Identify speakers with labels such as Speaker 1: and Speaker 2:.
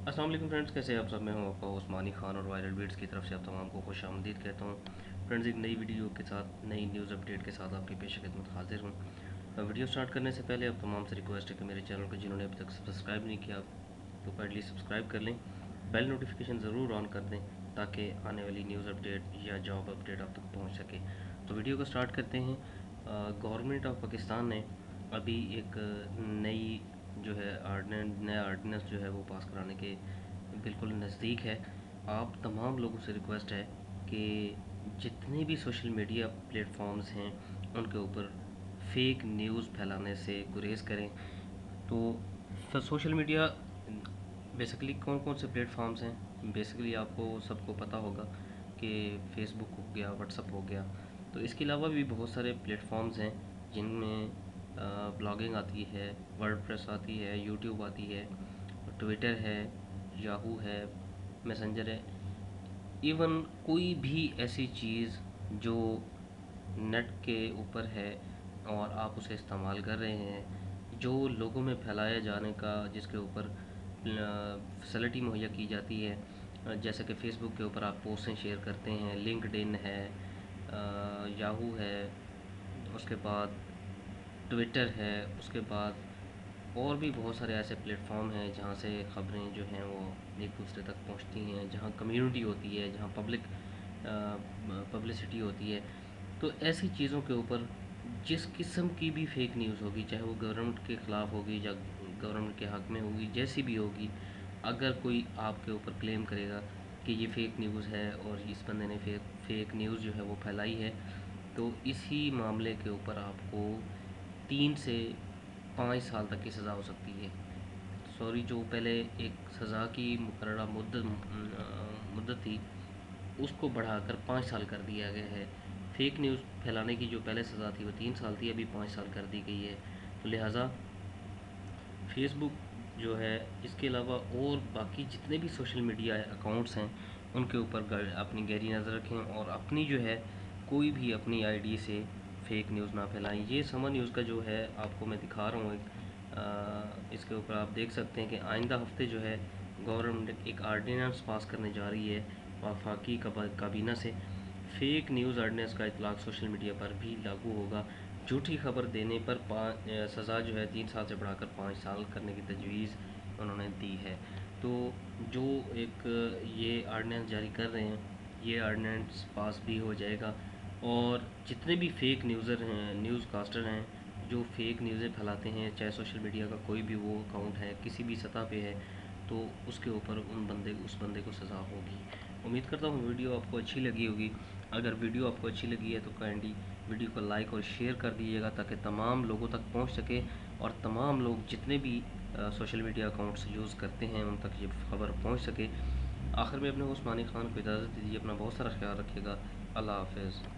Speaker 1: अस्सलाम वालेकुम फ्रेंड्स, कैसे हैं आप सब। मैं हूं आपका उस्मानी खान और वायरल बीट्स की तरफ से आप तमाम को खुश आमदीद कहता हूं। फ्रेंड्स, एक नई वीडियो के साथ, नई न्यूज़ अपडेट के साथ आपकी पेश खिदमत हाजिर हूं। वीडियो स्टार्ट करने से पहले आप तमाम से रिक्वेस्ट है कि मेरे चैनल को जिन्होंने अभी तक सब्सक्राइब नहीं किया तो काइंडली सब्सक्राइब कर लें, बेल नोटिफिकेशन ज़रूर ऑन कर दें ताकि आने वाली न्यूज़ अपडेट या जॉब अपडेट आप तक पहुँच सके। तो वीडियो को स्टार्ट करते हैं। गवर्नमेंट ऑफ पाकिस्तान ने अभी एक नई जो है नया आर्डिनेंस जो है वो पास कराने के बिल्कुल नज़दीक है। आप तमाम लोगों से रिक्वेस्ट है कि जितने भी सोशल मीडिया प्लेटफॉर्म्स हैं उनके ऊपर फेक न्यूज़ फैलाने से गुरेज करें। तो सोशल मीडिया बेसिकली कौन कौन से प्लेटफॉर्म्स हैं, बेसिकली आपको सबको पता होगा कि फेसबुक हो गया, व्हाट्सअप हो गया। तो इसके अलावा भी बहुत सारे प्लेटफॉर्म्स हैं जिनमें ब्लॉगिंग आती है, वर्डप्रेस आती है, यूट्यूब आती है, ट्विटर है, याहू है, मैसेंजर है। इवन कोई भी ऐसी चीज़ जो नेट के ऊपर है और आप उसे इस्तेमाल कर रहे हैं, जो लोगों में फैलाया जाने का, जिसके ऊपर फैसिलिटी मुहैया की जाती है, जैसे कि फ़ेसबुक के ऊपर आप पोस्टें शेयर करते हैं, लिंक्डइन है, याहू है, उसके बाद ट्विटर है, उसके बाद और भी बहुत सारे ऐसे प्लेटफॉर्म हैं जहाँ से ख़बरें जो हैं वो एक दूसरे तक पहुँचती हैं, जहाँ कम्युनिटी होती है, जहाँ पब्लिसिटी होती है। तो ऐसी चीज़ों के ऊपर जिस किस्म की भी फेक न्यूज़ होगी, चाहे वो गवर्नमेंट के ख़िलाफ़ होगी या गवर्नमेंट के हक़ में होगी, जैसी भी होगी, अगर कोई आपके ऊपर क्लेम करेगा कि ये फ़ेक न्यूज़ है और इस बंदे ने फ़ेक न्यूज़ जो है वो फैलाई है, तो इसी मामले के ऊपर आपको 3 से 5 साल तक की सज़ा हो सकती है। सॉरी, जो पहले एक सज़ा की मुकर्ररा मुद्दत थी, उसको बढ़ाकर 5 साल कर दिया गया है। फ़ेक न्यूज़ फैलाने की जो पहले सज़ा थी वो 3 साल थी, अभी 5 साल कर दी गई है। तो लिहाजा फ़ेसबुक जो है, इसके अलावा और बाकी जितने भी सोशल मीडिया अकाउंट्स हैं उनके ऊपर अपनी गहरी नज़र रखें और अपनी जो है कोई भी अपनी आईडी से फ़ेक न्यूज़ ना फैलाएं। ये समर न्यूज़ का जो है आपको मैं दिखा रहा हूँ इसके ऊपर आप देख सकते हैं कि आइंदा हफ्ते जो है गवर्नमेंट एक आर्डिनेंस पास करने जा रही है वफाकी काबीना से। फ़ेक न्यूज़ ऑर्डिनेंस का इतलाक़ सोशल मीडिया पर भी लागू होगा। झूठी खबर देने पर सज़ा जो है 3 साल से बढ़ाकर 5 साल करने की तजवीज़ उन्होंने दी है। तो जो एक ये ऑर्डिनेंस जारी कर रहे हैं, ये ऑर्डिनेंस पास भी हो जाएगा और जितने भी फेक न्यूज़र हैं, न्यूज़ कास्टर हैं, जो फेक न्यूज़ें फैलाते हैं, चाहे सोशल मीडिया का कोई भी वो अकाउंट है, किसी भी सतह पे है, तो उसके ऊपर उस बंदे को सज़ा होगी। उम्मीद करता हूँ वीडियो आपको अच्छी लगी होगी। अगर वीडियो आपको अच्छी लगी है तो काइंडली वीडियो को लाइक और शेयर कर दीजिएगा ताकि तमाम लोगों तक पहुंच सके और तमाम लोग जितने भी सोशल मीडिया अकाउंट्स यूज़ करते हैं उन तक ये खबर पहुंच सके। आखिर में अपने उस्मानी खान को इजाज़त दीजिए। अपना बहुत सारा ख्याल रखिएगा। अल्लाह हाफ़िज़।